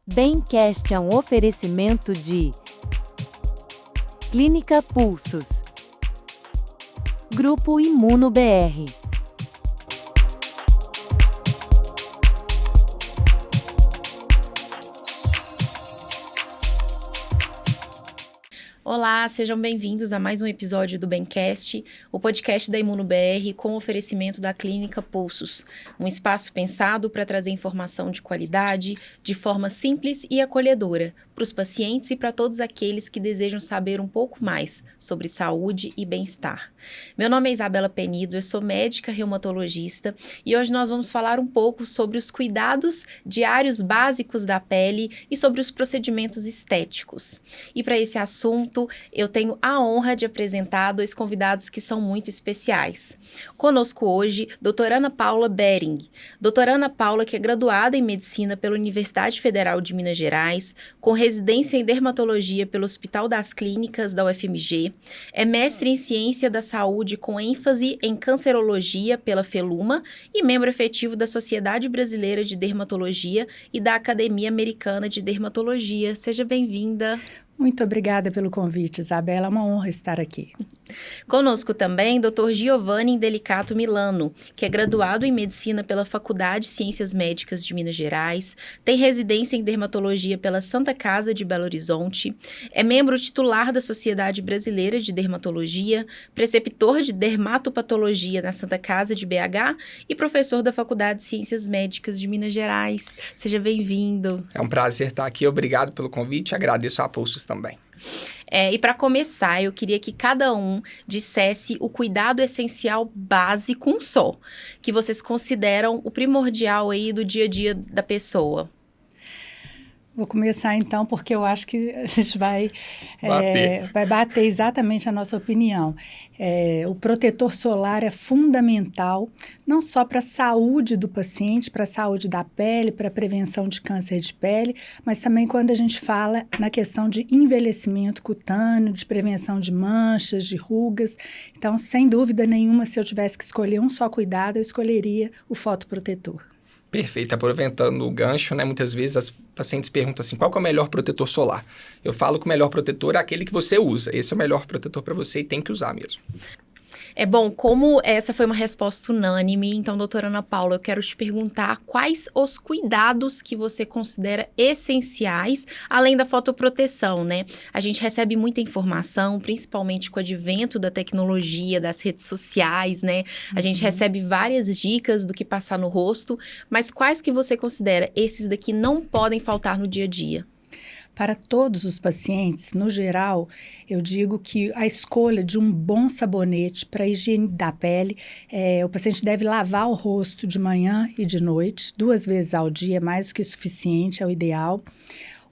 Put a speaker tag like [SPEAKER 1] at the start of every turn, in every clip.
[SPEAKER 1] Bemcast é um oferecimento de Clínica Pulsos, Grupo Imuno BR.
[SPEAKER 2] Olá, sejam bem-vindos a mais um episódio do Bemcast, o podcast da Imuno BR com oferecimento da Clínica Pulsos, um espaço pensado para trazer informação de qualidade, de forma simples e acolhedora, para os pacientes e para todos aqueles que desejam saber um pouco mais sobre saúde e bem-estar. Meu nome é Isabela Penido, eu sou médica reumatologista e hoje nós vamos falar um pouco sobre os cuidados diários básicos da pele e sobre os procedimentos estéticos. E para esse assunto, eu tenho a honra de apresentar dois convidados que são muito especiais. Conosco hoje, doutora Ana Paula Bering. Doutora Ana Paula, que é graduada em Medicina pela Universidade Federal de Minas Gerais, com residência em Dermatologia pelo Hospital das Clínicas da UFMG, é mestre em Ciência da Saúde com ênfase em Cancerologia pela FELUMA e membro efetivo da Sociedade Brasileira de Dermatologia e da Academia Americana de Dermatologia. Seja bem-vinda.
[SPEAKER 3] Muito obrigada pelo convite, Isabela. É uma honra estar aqui.
[SPEAKER 2] Conosco também, Dr. Giovanni Indelicato Milano, que é graduado em Medicina pela Faculdade de Ciências Médicas de Minas Gerais, tem residência em Dermatologia pela Santa Casa de Belo Horizonte, é membro titular da Sociedade Brasileira de Dermatologia, preceptor de Dermatopatologia na Santa Casa de BH e professor da Faculdade de Ciências Médicas de Minas Gerais. Seja bem-vindo.
[SPEAKER 4] É um prazer estar aqui. Obrigado pelo convite. Agradeço a Pulsos também.
[SPEAKER 2] E para começar, eu queria que cada um dissesse o cuidado essencial básico, um só, que vocês consideram o primordial aí do dia a dia da pessoa.
[SPEAKER 3] Vou começar então, porque eu acho que a gente vai bater exatamente a nossa opinião. O protetor solar é fundamental, não só para a saúde do paciente, para a saúde da pele, para a prevenção de câncer de pele, mas também quando a gente fala na questão de envelhecimento cutâneo, de prevenção de manchas, de rugas. Então, sem dúvida nenhuma, se eu tivesse que escolher um só cuidado, eu escolheria o fotoprotetor.
[SPEAKER 4] Perfeito. Aproveitando o gancho, né? Muitas vezes as pacientes perguntam assim, qual que é o melhor protetor solar? Eu falo que o melhor protetor é aquele que você usa. Esse é o melhor protetor para você e tem que usar mesmo.
[SPEAKER 2] Bom, como essa foi uma resposta unânime, então, doutora Ana Paula, eu quero te perguntar quais os cuidados que você considera essenciais, além da fotoproteção, né? A gente recebe muita informação, principalmente com o advento da tecnologia, das redes sociais, né? A gente recebe várias dicas do que passar no rosto, mas quais que você considera esses daqui não podem faltar no dia a dia?
[SPEAKER 3] Para todos os pacientes, no geral, eu digo que a escolha de um bom sabonete para a higiene da pele, o paciente deve lavar o rosto de manhã e de noite, 2 vezes ao dia, mais do que suficiente, é o ideal.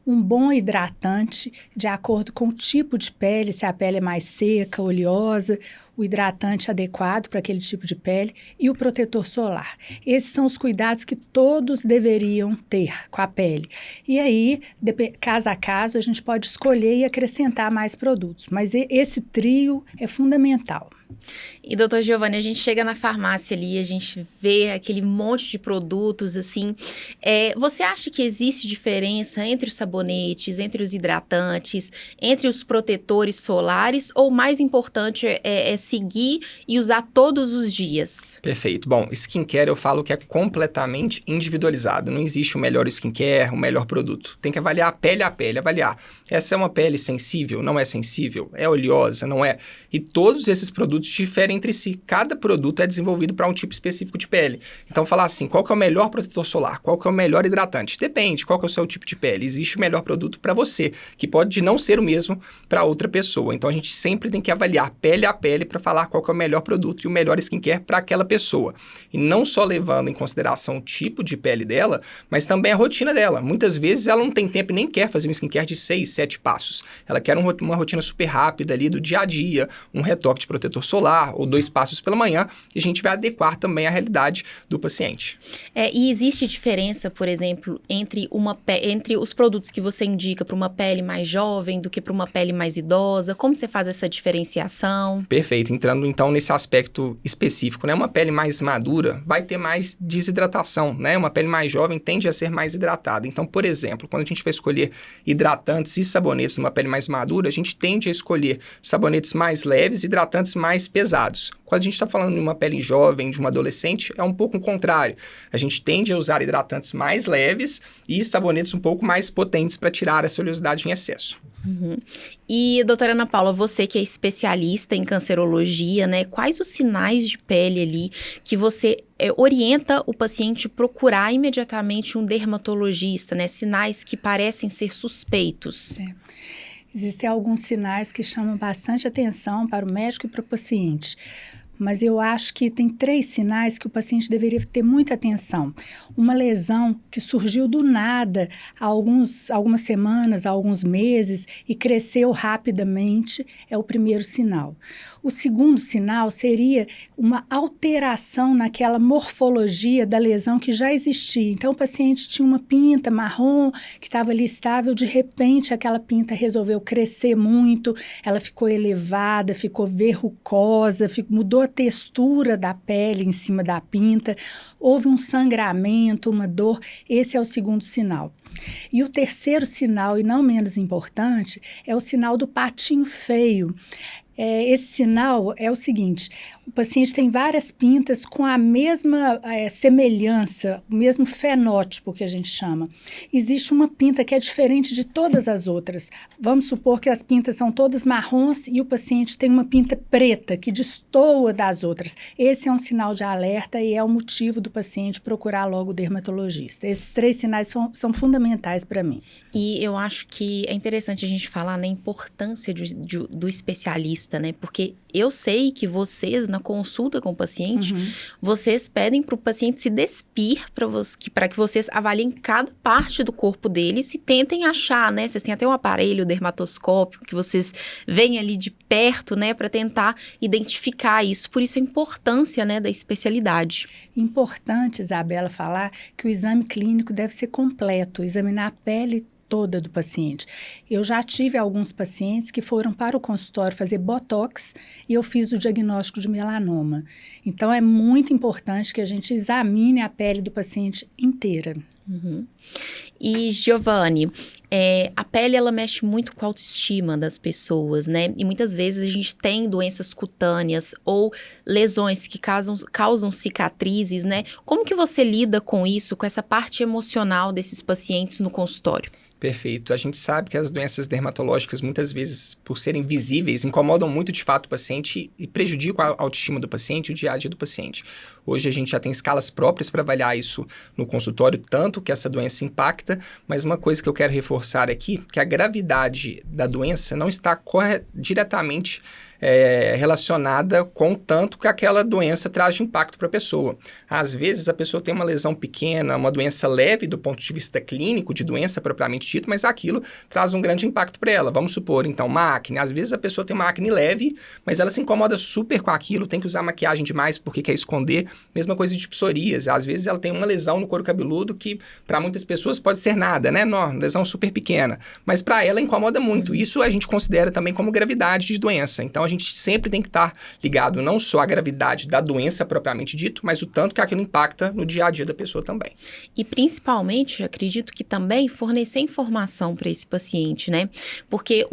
[SPEAKER 3] Um bom hidratante, de acordo com o tipo de pele, se a pele é mais seca, oleosa, o hidratante adequado para aquele tipo de pele e o protetor solar. Esses são os cuidados que todos deveriam ter com a pele. E aí, caso a caso, a gente pode escolher e acrescentar mais produtos, mas esse trio é fundamental.
[SPEAKER 2] E, doutor Giovanni, a gente chega na farmácia ali, a gente vê aquele monte de produtos, assim, você acha que existe diferença entre os sabonetes, entre os hidratantes, entre os protetores solares, ou o mais importante é seguir e usar todos os dias?
[SPEAKER 4] Perfeito. Bom, skincare eu falo que é completamente individualizado. Não existe o melhor skincare, o melhor produto. Tem que avaliar a pele, avaliar. Essa é uma pele sensível, não é sensível? É oleosa, não é? E todos esses produtos diferem entre si. Cada produto é desenvolvido para um tipo específico de pele. Então, falar assim, qual que é o melhor protetor solar? Qual que é o melhor hidratante? Depende, qual que é o seu tipo de pele. Existe o melhor produto para você, que pode não ser o mesmo para outra pessoa. Então, a gente sempre tem que avaliar pele a pele para falar qual que é o melhor produto e o melhor skincare para aquela pessoa. E não só levando em consideração o tipo de pele dela, mas também a rotina dela. Muitas vezes ela não tem tempo e nem quer fazer um skincare de 6, 7 passos. Ela quer uma rotina super rápida ali do dia a dia, um retoque de protetor solar ou 2 passos pela manhã, e a gente vai adequar também à realidade do paciente.
[SPEAKER 2] E existe diferença, por exemplo, entre os produtos que você indica para uma pele mais jovem do que para uma pele mais idosa? Como você faz essa diferenciação?
[SPEAKER 4] Perfeito. Entrando então nesse aspecto específico, né? Uma pele mais madura vai ter mais desidratação, né? Uma pele mais jovem tende a ser mais hidratada. Então, por exemplo, quando a gente vai escolher hidratantes e sabonetes numa pele mais madura, a gente tende a escolher sabonetes mais leves e hidratantes mais pesados. Quando a gente está falando de uma pele jovem, de uma adolescente, é um pouco o contrário. A gente tende a usar hidratantes mais leves e sabonetes um pouco mais potentes para tirar essa oleosidade em excesso.
[SPEAKER 2] Uhum. E, doutora Ana Paula, você que é especialista em cancerologia, né? Quais os sinais de pele ali que você orienta o paciente procurar imediatamente um dermatologista, né? Sinais que parecem ser suspeitos.
[SPEAKER 3] Existem alguns sinais que chamam bastante atenção para o médico e para o paciente. Mas eu acho que tem 3 sinais que o paciente deveria ter muita atenção. Uma lesão que surgiu do nada há algumas semanas, há alguns meses e cresceu rapidamente é o primeiro sinal. O segundo sinal seria uma alteração naquela morfologia da lesão que já existia. Então, o paciente tinha uma pinta marrom que estava ali estável, de repente aquela pinta resolveu crescer muito, ela ficou elevada, ficou verrucosa, mudou a textura da pele em cima da pinta, houve um sangramento, uma dor. Esse é o segundo sinal. E o terceiro sinal, e não menos importante, é o sinal do patinho feio. Esse sinal é o seguinte: o paciente tem várias pintas com a mesma semelhança, o mesmo fenótipo que a gente chama. Existe uma pinta que é diferente de todas as outras. Vamos supor que as pintas são todas marrons e o paciente tem uma pinta preta que destoa das outras. Esse é um sinal de alerta e é o motivo do paciente procurar logo o dermatologista. Esses 3 sinais são fundamentais para mim.
[SPEAKER 2] E eu acho que é interessante a gente falar na importância do especialista, né? Porque eu sei que vocês, na consulta com o paciente, vocês pedem para o paciente se despir para que vocês avaliem cada parte do corpo dele e tentem achar, né? Vocês têm até um aparelho dermatoscópico que vocês veem ali de perto, né? Para tentar identificar isso. Por isso a importância, né, da especialidade.
[SPEAKER 3] Importante, Isabela, falar que o exame clínico deve ser completo, examinar a pele toda do paciente. Eu já tive alguns pacientes que foram para o consultório fazer botox e eu fiz o diagnóstico de melanoma. Então, é muito importante que a gente examine a pele do paciente inteira.
[SPEAKER 2] Uhum. E, Giovanni, a pele, ela mexe muito com a autoestima das pessoas, né? E muitas vezes a gente tem doenças cutâneas ou lesões que causam cicatrizes, né? Como que você lida com isso, com essa parte emocional desses pacientes no consultório?
[SPEAKER 4] Perfeito. A gente sabe que as doenças dermatológicas, muitas vezes, por serem visíveis, incomodam muito de fato o paciente e prejudicam a autoestima do paciente e o dia a dia do paciente. Hoje a gente já tem escalas próprias para avaliar isso no consultório, tanto que essa doença impacta, mas uma coisa que eu quero reforçar aqui, que a gravidade da doença não está diretamente relacionada com o tanto que aquela doença traz de impacto para a pessoa. Às vezes, a pessoa tem uma lesão pequena, uma doença leve do ponto de vista clínico, de doença propriamente dito, mas aquilo traz um grande impacto para ela. Vamos supor, então, uma acne. Às vezes, a pessoa tem uma acne leve, mas ela se incomoda super com aquilo, tem que usar maquiagem demais porque quer esconder. Mesma coisa de psoríase. Às vezes, ela tem uma lesão no couro cabeludo que, para muitas pessoas, pode ser nada, né? Não, lesão super pequena. Mas, para ela, incomoda muito. Isso a gente considera também como gravidade de doença. Então, a gente sempre tem que estar ligado não só à gravidade da doença propriamente dito, mas o tanto que aquilo impacta no dia a dia da pessoa também.
[SPEAKER 2] E principalmente, acredito que também fornecer informação para esse paciente, né? Porque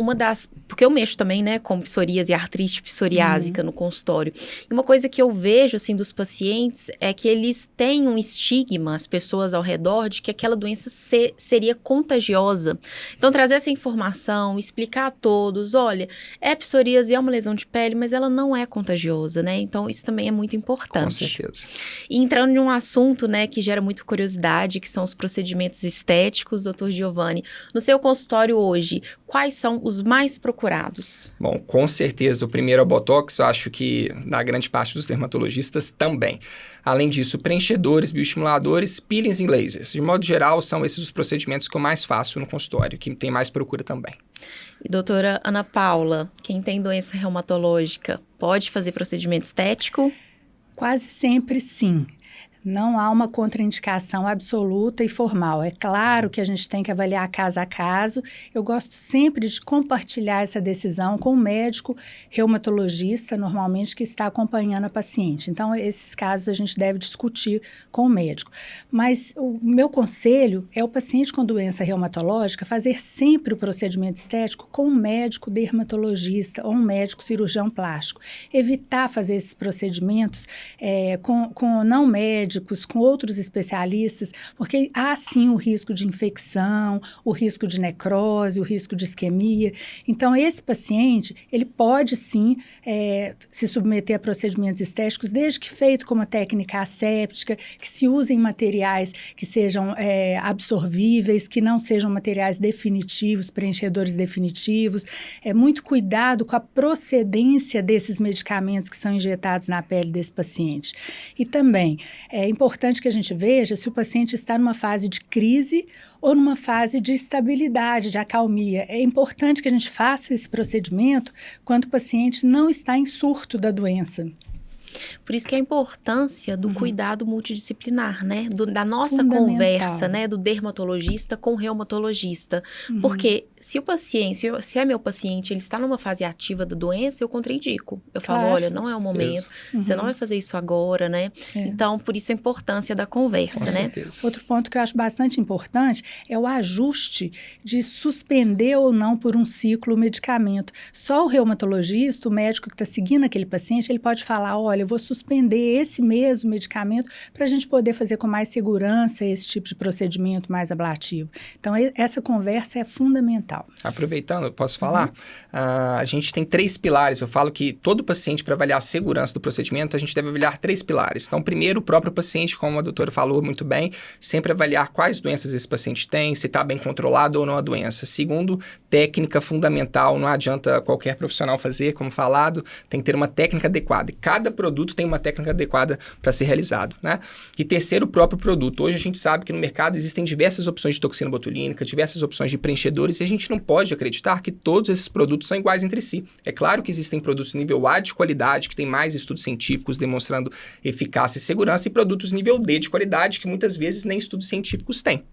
[SPEAKER 2] eu mexo também, né, com psoríase e artrite psoriásica no consultório. E uma coisa que eu vejo, assim, dos pacientes é que eles têm um estigma, as pessoas ao redor, de que aquela doença seria contagiosa. Então, trazer essa informação, explicar a todos, olha, psoríase é uma lesão de pele, mas ela não é contagiosa, né? Então, isso também é muito importante.
[SPEAKER 4] Com certeza.
[SPEAKER 2] E entrando em um assunto, né, que gera muita curiosidade, que são os procedimentos estéticos, Dr. Giovanni. No seu consultório hoje, quais são os mais procurados?
[SPEAKER 4] Bom, com certeza, o primeiro é o Botox, eu acho que na grande parte dos dermatologistas também. Além disso, preenchedores, bioestimuladores, peelings e lasers. De modo geral, são esses os procedimentos que eu mais faço no consultório, que tem mais procura também.
[SPEAKER 2] E doutora Ana Paula, quem tem doença reumatológica, pode fazer procedimento estético?
[SPEAKER 3] Quase sempre sim. Não há uma contraindicação absoluta e formal. É claro que a gente tem que avaliar caso a caso. Eu gosto sempre de compartilhar essa decisão com o médico reumatologista, normalmente, que está acompanhando a paciente. Então, esses casos a gente deve discutir com o médico. Mas o meu conselho é o paciente com doença reumatológica fazer sempre o procedimento estético com um médico dermatologista ou um médico cirurgião plástico. Evitar fazer esses procedimentos com não médicos, com outros especialistas, porque há sim o risco de infecção, o risco de necrose, o risco de isquemia. Então, esse paciente, ele pode sim se submeter a procedimentos estéticos, desde que feito com uma técnica asséptica, que se usem materiais que sejam absorvíveis, que não sejam materiais definitivos, preenchedores definitivos. Muito cuidado com a procedência desses medicamentos que são injetados na pele desse paciente. E também é importante que a gente veja se o paciente está numa fase de crise ou numa fase de estabilidade, de acalmia. É importante que a gente faça esse procedimento quando o paciente não está em surto da doença.
[SPEAKER 2] Por isso que a importância do cuidado multidisciplinar, né? Da nossa conversa, né? Do dermatologista com o reumatologista. Porque se o paciente, se é meu paciente, ele está numa fase ativa da doença, eu contraindico. Eu falo, olha, não é o momento, você não vai fazer isso agora, né? Então, por isso a importância da conversa,
[SPEAKER 4] Com
[SPEAKER 2] né?
[SPEAKER 4] certeza.
[SPEAKER 3] Outro ponto que eu acho bastante importante é o ajuste de suspender ou não por um ciclo o medicamento. Só o reumatologista, o médico que está seguindo aquele paciente, ele pode falar, olha, eu vou suspender esse mesmo medicamento para a gente poder fazer com mais segurança esse tipo de procedimento mais ablativo. Então, essa conversa é fundamental.
[SPEAKER 4] Aproveitando, eu posso falar? A gente tem 3 pilares. Eu falo que todo paciente, para avaliar a segurança do procedimento, a gente deve avaliar 3 pilares. Então, primeiro, o próprio paciente, como a doutora falou muito bem, sempre avaliar quais doenças esse paciente tem, se está bem controlado ou não a doença. Segundo, técnica fundamental, não adianta qualquer profissional fazer, como falado, tem que ter uma técnica adequada. E cada produto tem uma técnica adequada para ser realizado, né? E terceiro, o próprio produto. Hoje a gente sabe que no mercado existem diversas opções de toxina botulínica, diversas opções de preenchedores, e a gente não pode acreditar que todos esses produtos são iguais entre si. É claro que existem produtos nível A de qualidade, que tem mais estudos científicos demonstrando eficácia e segurança, e produtos nível D de qualidade, que muitas vezes nem estudos científicos têm.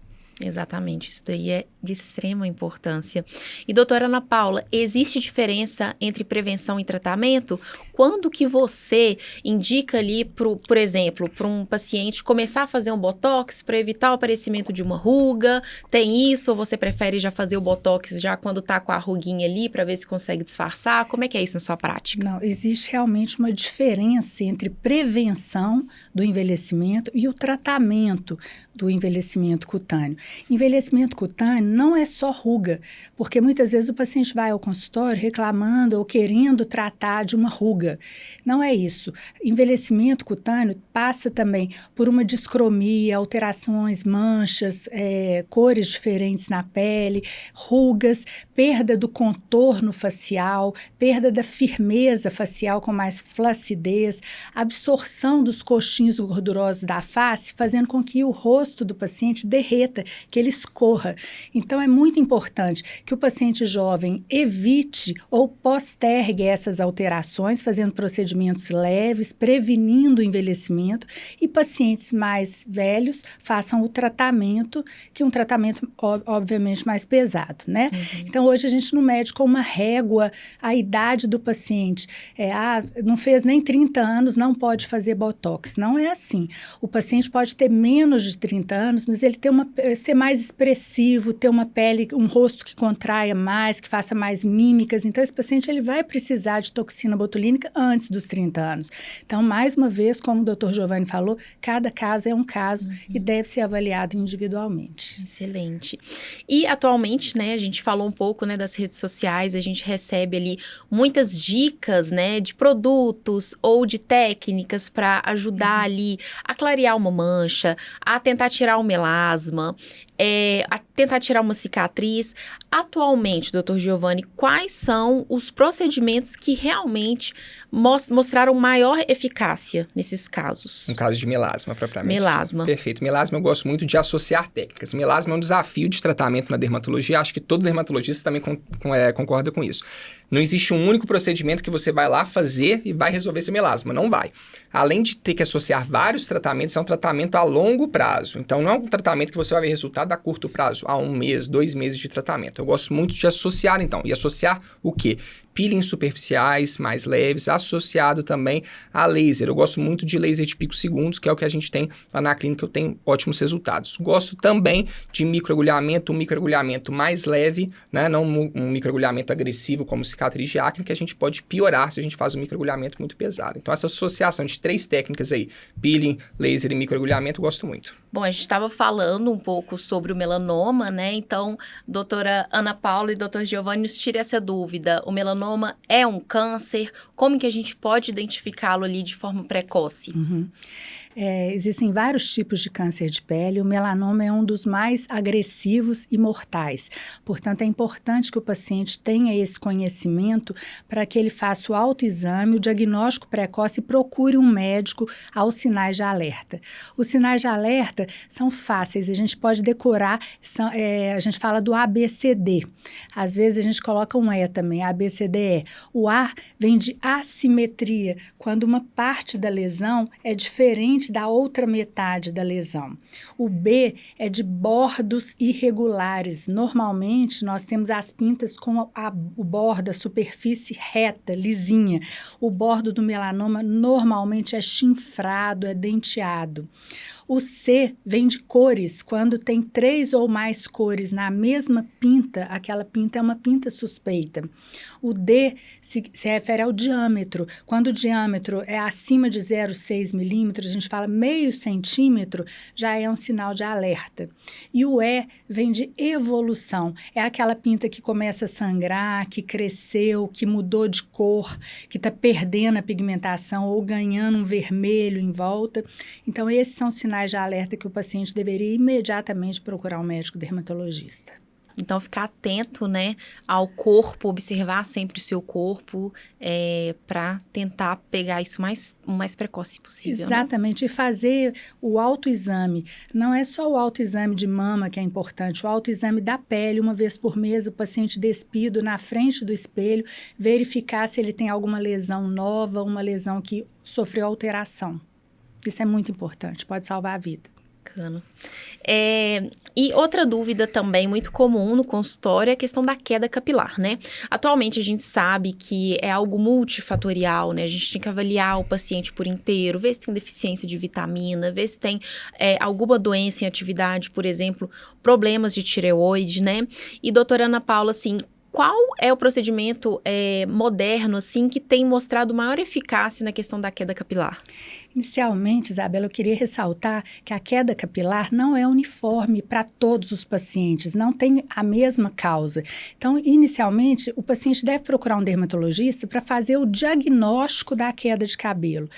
[SPEAKER 2] Exatamente, isso daí é de extrema importância. E doutora Ana Paula, existe diferença entre prevenção e tratamento? Quando que você indica ali, por exemplo, para um paciente começar a fazer um botox para evitar o aparecimento de uma ruga? Tem isso? Ou você prefere já fazer o botox já quando está com a ruguinha ali para ver se consegue disfarçar? Como é que é isso na sua prática?
[SPEAKER 3] Não, existe realmente uma diferença entre prevenção do envelhecimento e o tratamento do envelhecimento cutâneo. Envelhecimento cutâneo não é só ruga, porque muitas vezes o paciente vai ao consultório reclamando ou querendo tratar de uma ruga. Não é isso. Envelhecimento cutâneo passa também por uma discromia, alterações, manchas, cores diferentes na pele, rugas, perda do contorno facial, perda da firmeza facial com mais flacidez, absorção dos coxins gordurosos da face, fazendo com que o rosto do paciente derreta, que ele escorra. Então, é muito importante que o paciente jovem evite ou postergue essas alterações, fazendo procedimentos leves, prevenindo o envelhecimento, e pacientes mais velhos façam o tratamento, que é um tratamento, obviamente, mais pesado, né? Então, hoje a gente não mede com uma régua a idade do paciente. Não fez nem 30 anos, não pode fazer botox. Não é assim. O paciente pode ter menos de 30 anos, mas ele ser mais expressivo, ter uma pele, um rosto que contraia mais, que faça mais mímicas. Então, esse paciente ele vai precisar de toxina botulínica antes dos 30 anos. Então, mais uma vez, como o Dr. Giovanni falou, cada caso é um caso e deve ser avaliado individualmente.
[SPEAKER 2] Excelente. E atualmente, né, a gente falou um pouco, né, das redes sociais, a gente recebe ali muitas dicas, né, de produtos ou de técnicas para ajudar ali a clarear uma mancha, a tentar tirar o melasma, a tentar tirar uma cicatriz. Atualmente, Dr. Giovanni, quais são os procedimentos que realmente mostraram maior eficácia nesses casos?
[SPEAKER 4] No caso de melasma, propriamente.
[SPEAKER 2] Melasma.
[SPEAKER 4] Perfeito. Melasma eu gosto muito de associar técnicas. Melasma é um desafio de tratamento na dermatologia. Acho que todo dermatologista também concorda com isso. Não existe um único procedimento que você vai lá fazer e vai resolver esse melasma. Não vai. Além de ter que associar vários tratamentos, é um tratamento a longo prazo. Então, não é um tratamento que você vai ver resultado a curto prazo, a 1 mês, 2 meses de tratamento. Eu gosto muito de associar, então. E associar o quê? Peelings superficiais, mais leves, associado também a laser. Eu gosto muito de laser de picos segundos, que é o que a gente tem lá na clínica, eu tenho ótimos resultados. Gosto também de microagulhamento, um microagulhamento mais leve, né? Não um microagulhamento agressivo como cicatriz de acne, que a gente pode piorar se a gente faz um microagulhamento muito pesado. Então, essa associação de 3 técnicas aí, peeling, laser e microagulhamento, eu gosto muito.
[SPEAKER 2] Bom, a gente estava falando um pouco sobre o melanoma, né? Então, doutora Ana Paula e doutor Giovanni, nos tire essa dúvida. O melanoma é um câncer? Como que a gente pode identificá-lo ali de forma precoce?
[SPEAKER 3] Existem vários tipos de câncer de pele. O melanoma é um dos mais agressivos e mortais. Portanto, é importante que o paciente tenha esse conhecimento para que ele faça o autoexame, o diagnóstico precoce e procure um médico aos sinais de alerta. Os sinais de alerta são fáceis, a gente pode decorar, a gente fala do ABCD. Às vezes a gente coloca um E também, ABCDE. O A vem de assimetria, quando uma parte da lesão é diferente da outra metade da lesão. O B é de bordos irregulares. Normalmente, nós temos as pintas com o bordo, a superfície reta, lisinha. O bordo do melanoma normalmente é chinfrado, é denteado. O C vem de cores. Quando tem 3 ou mais cores na mesma pinta, aquela pinta é uma pinta suspeita. O D se refere ao diâmetro. Quando o diâmetro é acima de 0,6 milímetros, a gente fala meio centímetro, já é um sinal de alerta. E o E vem de evolução. É aquela pinta que começa a sangrar, que cresceu, que mudou de cor, que está perdendo a pigmentação ou ganhando um vermelho em volta. Então, esses são sinais de alerta que o paciente deveria imediatamente procurar um médico dermatologista.
[SPEAKER 2] Então, ficar atento, né, ao corpo, observar sempre o seu corpo para tentar pegar isso o mais precoce possível.
[SPEAKER 3] Exatamente, né? E fazer o autoexame. Não é só o autoexame de mama que é importante, o autoexame da pele, uma vez por mês, o paciente despido na frente do espelho, verificar se ele tem alguma lesão nova, uma lesão que sofreu alteração. Isso é muito importante, pode salvar a vida.
[SPEAKER 2] Bacana. E outra dúvida também muito comum no consultório é a questão da queda capilar, né? Atualmente a gente sabe que é algo multifatorial, né? A gente tem que avaliar o paciente por inteiro, ver se tem deficiência de vitamina, ver se tem alguma doença em atividade, por exemplo, problemas de tireoide, né? E doutora Ana Paula, assim, qual é o procedimento moderno, assim, que tem mostrado maior eficácia na questão da queda capilar?
[SPEAKER 3] Inicialmente, Isabela, eu queria ressaltar que a queda capilar não é uniforme para todos os pacientes, não tem a mesma causa. Então, inicialmente, o paciente deve procurar um dermatologista para fazer o diagnóstico da queda de cabelo.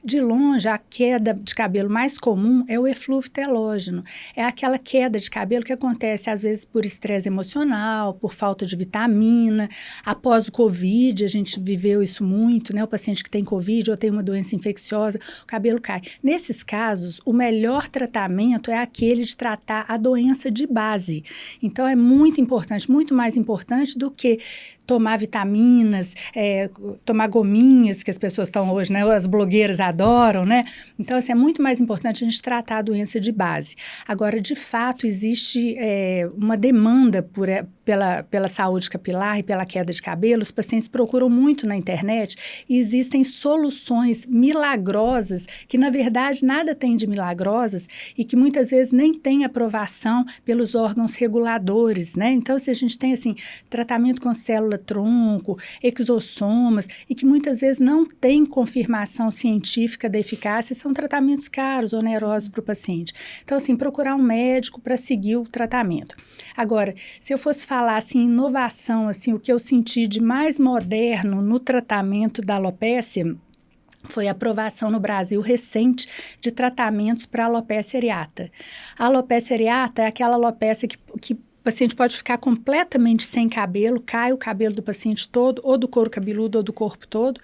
[SPEAKER 3] De longe, a queda de cabelo mais comum é o eflúvio telógeno. É aquela queda de cabelo que acontece, às vezes, por estresse emocional, por falta de vitamina. Após o Covid, a gente viveu isso muito, né? O paciente que tem Covid ou tem uma doença infecciosa, o cabelo cai. Nesses casos, o melhor tratamento é aquele de tratar a doença de base. Então, é muito importante, muito mais importante do que tomar vitaminas, tomar gominhas, que as pessoas estão hoje, né? As blogueiras adoram, né? Então, assim, é muito mais importante a gente tratar a doença de base. Agora, de fato, existe uma demanda pela saúde capilar e pela queda de cabelo. Os pacientes procuram muito na internet e existem soluções milagrosas que, na verdade, nada tem de milagrosas e que muitas vezes nem tem aprovação pelos órgãos reguladores, né? Então, se a gente tem, assim, tratamento com célula-tronco, exossomas, e que muitas vezes não tem confirmação científica da eficácia, são tratamentos caros, onerosos para o paciente. Então, assim, procurar um médico para seguir o tratamento. Agora, se eu fosse falar, assim, inovação, assim, o que eu senti de mais moderno no tratamento da alopécia foi a aprovação no Brasil recente de tratamentos para alopecia areata. A alopecia areata é aquela alopecia que paciente pode ficar completamente sem cabelo, cai o cabelo do paciente todo, ou do couro cabeludo ou do corpo todo,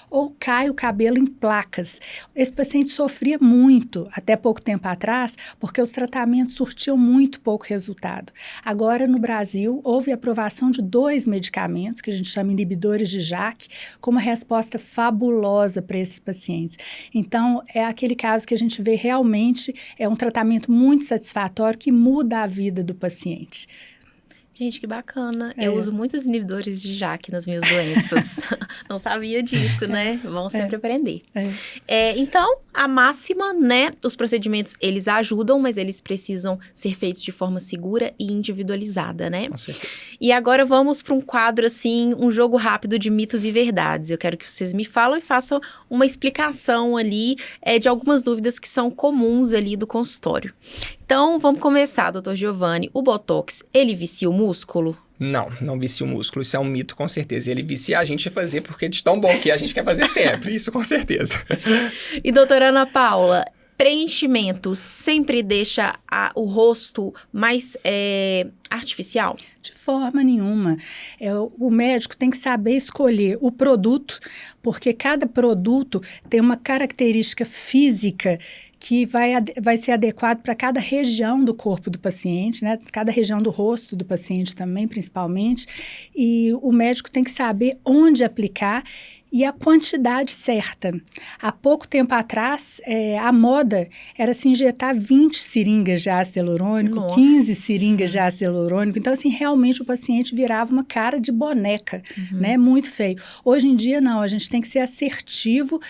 [SPEAKER 3] ou cai o cabelo em placas. Esse paciente sofria muito, até pouco tempo atrás, porque os tratamentos surtiam muito pouco resultado. Agora, no Brasil, houve aprovação de 2 medicamentos, que a gente chama inibidores de JAK, com uma resposta fabulosa para esses pacientes. Então, é aquele caso que a gente vê realmente, é um tratamento muito satisfatório que muda a vida do paciente.
[SPEAKER 2] Gente, que bacana. Eu uso muitos inibidores de JAK nas minhas doenças. Não sabia disso, né? Vamos sempre aprender. Então, a máxima, né? Os procedimentos, eles ajudam, mas eles precisam ser feitos de forma segura e individualizada, né?
[SPEAKER 4] Com certeza.
[SPEAKER 2] E agora vamos para um quadro, assim, um jogo rápido de mitos e verdades. Eu quero que vocês me falem e façam uma explicação ali de algumas dúvidas que são comuns ali do consultório. Então, vamos começar, doutor Giovanni. O Botox, ele vicia o músculo?
[SPEAKER 4] Não vicia o músculo. Isso é um mito, com certeza. Ele vicia a gente a fazer porque é de tão bom que a gente quer fazer sempre. Isso, com certeza.
[SPEAKER 2] E doutora Ana Paula, preenchimento sempre deixa o rosto mais artificial?
[SPEAKER 3] De forma nenhuma. O médico tem que saber escolher o produto, porque cada produto tem uma característica física que vai ser adequado para cada região do corpo do paciente, né? Cada região do rosto do paciente também, principalmente. E o médico tem que saber onde aplicar e a quantidade certa. Há pouco tempo atrás, a moda era se injetar 20 seringas de ácido hialurônico,
[SPEAKER 2] Nossa.
[SPEAKER 3] 15 seringas de ácido hialurônico. Então, assim, realmente o paciente virava uma cara de boneca, né? Muito feio. Hoje em dia, não. A gente tem que ser assertivo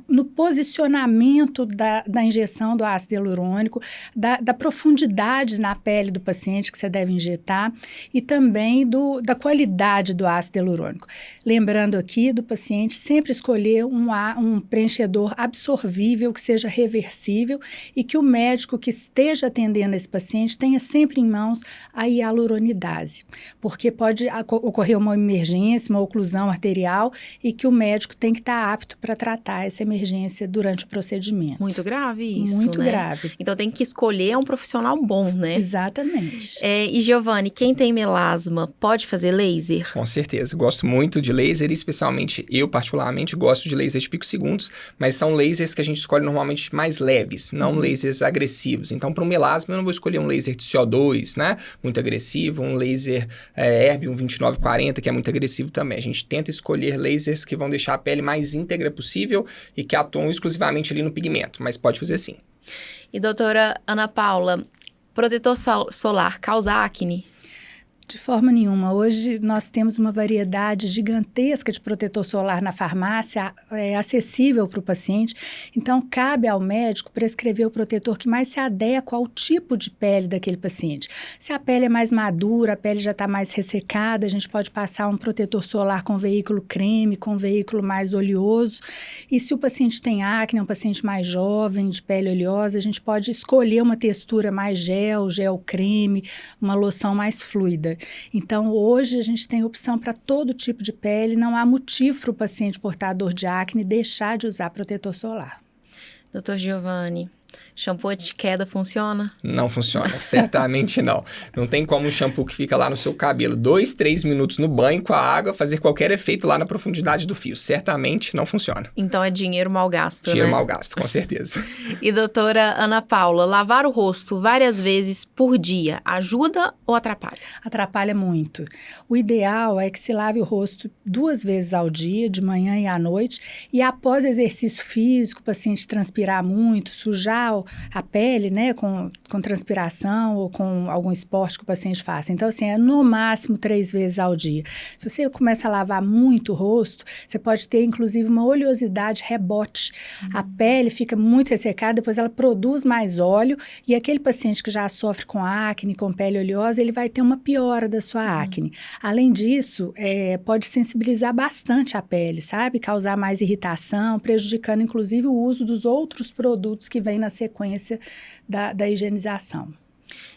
[SPEAKER 3] no posicionamento da injeção do ácido hialurônico, da profundidade na pele do paciente que você deve injetar e também da qualidade do ácido hialurônico. Lembrando aqui do paciente sempre escolher um preenchedor absorvível, que seja reversível e que o médico que esteja atendendo esse paciente tenha sempre em mãos a hialuronidase, porque pode ocorrer uma emergência, uma oclusão arterial e que o médico tem que estar apto para tratar essa emergência durante o procedimento.
[SPEAKER 2] Muito grave isso,
[SPEAKER 3] Muito
[SPEAKER 2] né?
[SPEAKER 3] grave.
[SPEAKER 2] Então tem que escolher um profissional bom, né?
[SPEAKER 3] Exatamente.
[SPEAKER 2] E Giovanni, quem tem melasma pode fazer laser?
[SPEAKER 4] Com certeza. Gosto muito de laser, especialmente eu, particularmente, gosto de lasers de picos segundos, mas são lasers que a gente escolhe normalmente mais leves, não lasers agressivos. Então, para o melasma, eu não vou escolher um laser de CO2, né? Muito agressivo, um laser Erbium 2940, que é muito agressivo também. A gente tenta escolher lasers que vão deixar a pele mais íntegra possível e que atuam exclusivamente ali no pigmento, mas pode fazer sim.
[SPEAKER 2] E doutora Ana Paula, protetor solar causa acne?
[SPEAKER 3] De forma nenhuma. Hoje nós temos uma variedade gigantesca de protetor solar na farmácia, acessível para o paciente. Então, cabe ao médico prescrever o protetor que mais se adequa ao tipo de pele daquele paciente. Se a pele é mais madura, a pele já está mais ressecada, a gente pode passar um protetor solar com veículo creme, com veículo mais oleoso. E se o paciente tem acne, é um paciente mais jovem, de pele oleosa, a gente pode escolher uma textura mais gel creme, uma loção mais fluida. Então, hoje a gente tem opção para todo tipo de pele, não há motivo para o paciente portador de acne deixar de usar protetor solar.
[SPEAKER 2] Doutor Giovanni, shampoo anti-queda funciona?
[SPEAKER 4] Não funciona, certamente não. Não tem como um shampoo que fica lá no seu cabelo 2, 3 minutos no banho com a água fazer qualquer efeito lá na profundidade do fio. Certamente não funciona.
[SPEAKER 2] Então é dinheiro mal gasto,
[SPEAKER 4] Dinheiro
[SPEAKER 2] né?
[SPEAKER 4] mal gasto, com certeza.
[SPEAKER 2] E doutora Ana Paula, lavar o rosto várias vezes por dia ajuda ou atrapalha?
[SPEAKER 3] Atrapalha muito. O ideal é que se lave o rosto 2 vezes ao dia, de manhã e à noite, e após exercício físico, o paciente transpirar muito, sujar a pele, né, com transpiração ou com algum esporte que o paciente faça. Então, assim, é no máximo 3 vezes ao dia. Se você começa a lavar muito o rosto, você pode ter, inclusive, uma oleosidade rebote. A pele fica muito ressecada, depois ela produz mais óleo e aquele paciente que já sofre com acne, com pele oleosa, ele vai ter uma piora da sua acne. Além disso, pode sensibilizar bastante a pele, sabe? Causar mais irritação, prejudicando, inclusive, o uso dos outros produtos que vêm na sequência da higienização.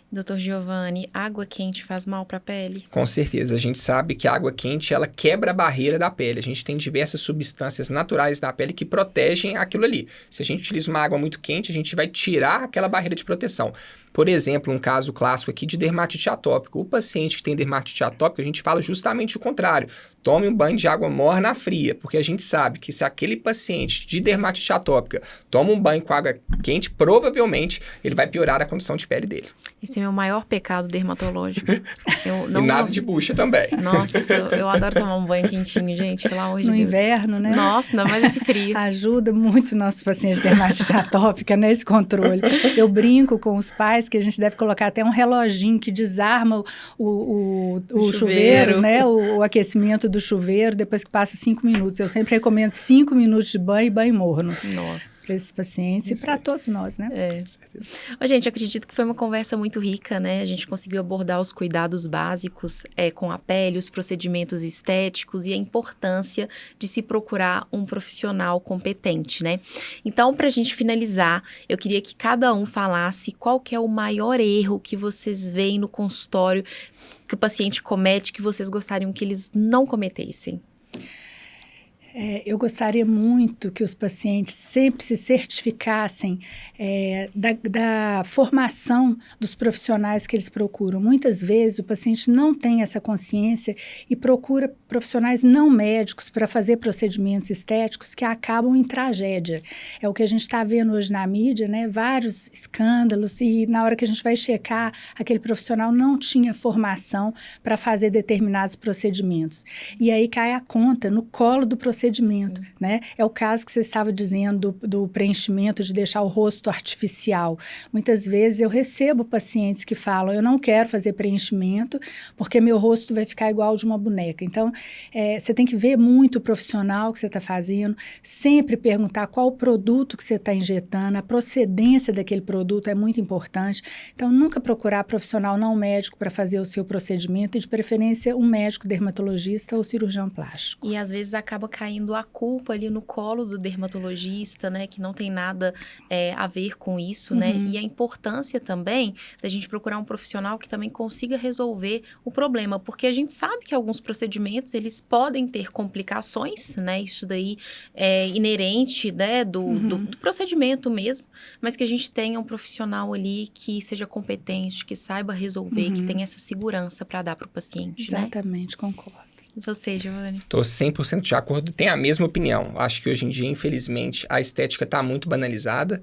[SPEAKER 2] Doutor Giovanni, água quente faz mal para a pele?
[SPEAKER 4] Com certeza, a gente sabe que a água quente, ela quebra a barreira da pele. A gente tem diversas substâncias naturais da pele que protegem aquilo ali. Se a gente utiliza uma água muito quente, a gente vai tirar aquela barreira de proteção. Por exemplo, um caso clássico aqui de dermatite atópica. O paciente que tem dermatite atópica, a gente fala justamente o contrário. Tome um banho de água morna fria, porque a gente sabe que se aquele paciente de dermatite atópica toma um banho com água quente, provavelmente ele vai piorar a condição de pele dele.
[SPEAKER 2] Esse é meu maior pecado dermatológico. Eu não
[SPEAKER 4] e nada
[SPEAKER 2] gosto...
[SPEAKER 4] de bucha também.
[SPEAKER 2] Nossa, eu adoro tomar um banho quentinho, gente, pelo amor de Deus.
[SPEAKER 3] No inverno, né?
[SPEAKER 2] Nossa, ainda mais esse frio.
[SPEAKER 3] Ajuda muito nossos pacientes de dermatite atópica nesse controle. Eu brinco com os pais que a gente deve colocar até um reloginho que desarma o chuveiro, né? O aquecimento do chuveiro, depois que passa 5 minutos. Eu sempre recomendo 5 minutos de banho e banho morno.
[SPEAKER 2] Nossa.
[SPEAKER 3] Para esses pacientes e para todos nós, né?
[SPEAKER 2] É. Ô, gente, acredito que foi uma conversa muito rica, né? A gente conseguiu abordar os cuidados básicos com a pele, os procedimentos estéticos e a importância de se procurar um profissional competente, né? Então, para a gente finalizar, eu queria que cada um falasse qual que é o maior erro que vocês veem no consultório, que o paciente comete, que vocês gostariam que eles não cometessem.
[SPEAKER 3] Eu gostaria muito que os pacientes sempre se certificassem da formação dos profissionais que eles procuram. Muitas vezes o paciente não tem essa consciência e procura profissionais não médicos para fazer procedimentos estéticos que acabam em tragédia. É o que a gente está vendo hoje na mídia, né? Vários escândalos, e na hora que a gente vai checar, aquele profissional não tinha formação para fazer determinados procedimentos. E aí cai a conta no colo do procedimento, né? É o caso que você estava dizendo do preenchimento, de deixar o rosto artificial. Muitas vezes eu recebo pacientes que falam, eu não quero fazer preenchimento porque meu rosto vai ficar igual de uma boneca. Então, você tem que ver muito o profissional que você está fazendo, sempre perguntar qual o produto que você está injetando, a procedência daquele produto é muito importante. Então, nunca procurar profissional não médico para fazer o seu procedimento e, de preferência, um médico dermatologista ou cirurgião plástico.
[SPEAKER 2] E às vezes acaba caindo a culpa ali no colo do dermatologista, né, que não tem nada a ver com isso, né, e a importância também da gente procurar um profissional que também consiga resolver o problema, porque a gente sabe que alguns procedimentos, eles podem ter complicações, né, isso daí é inerente, né, do procedimento mesmo, mas que a gente tenha um profissional ali que seja competente, que saiba resolver, que tenha essa segurança para dar para o paciente, né?
[SPEAKER 3] Exatamente, concordo.
[SPEAKER 2] E você, Giovanni?
[SPEAKER 4] Estou 100% de acordo, tenho a mesma opinião. Acho que hoje em dia, infelizmente, a estética está muito banalizada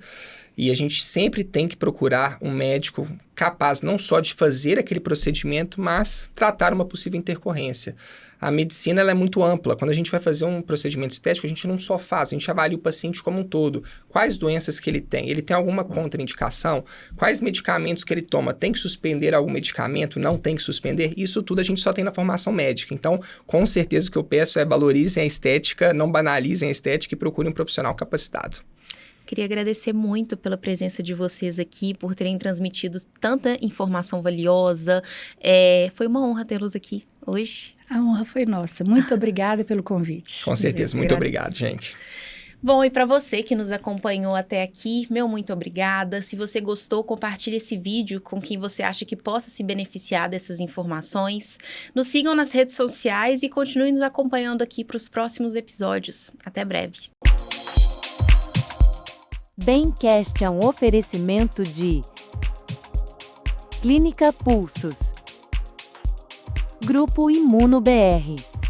[SPEAKER 4] e a gente sempre tem que procurar um médico capaz não só de fazer aquele procedimento, mas tratar uma possível intercorrência. A medicina ela é muito ampla. Quando a gente vai fazer um procedimento estético, a gente não só faz, a gente avalia o paciente como um todo. Quais doenças que ele tem? Ele tem alguma contraindicação? Quais medicamentos que ele toma? Tem que suspender algum medicamento? Não tem que suspender? Isso tudo a gente só tem na formação médica. Então, com certeza o que eu peço é valorizem a estética, não banalizem a estética e procurem um profissional capacitado.
[SPEAKER 2] Queria agradecer muito pela presença de vocês aqui, por terem transmitido tanta informação valiosa. Foi uma honra tê-los aqui hoje.
[SPEAKER 3] A honra foi nossa. Muito obrigada pelo convite.
[SPEAKER 4] Com certeza. Muito obrigado, gente.
[SPEAKER 2] Bom, e para você que nos acompanhou até aqui, meu muito obrigada. Se você gostou, compartilhe esse vídeo com quem você acha que possa se beneficiar dessas informações. Nos sigam nas redes sociais e continuem nos acompanhando aqui para os próximos episódios. Até breve.
[SPEAKER 1] Bencast é um oferecimento de Clínica Pulsos, Grupo Imuno BR.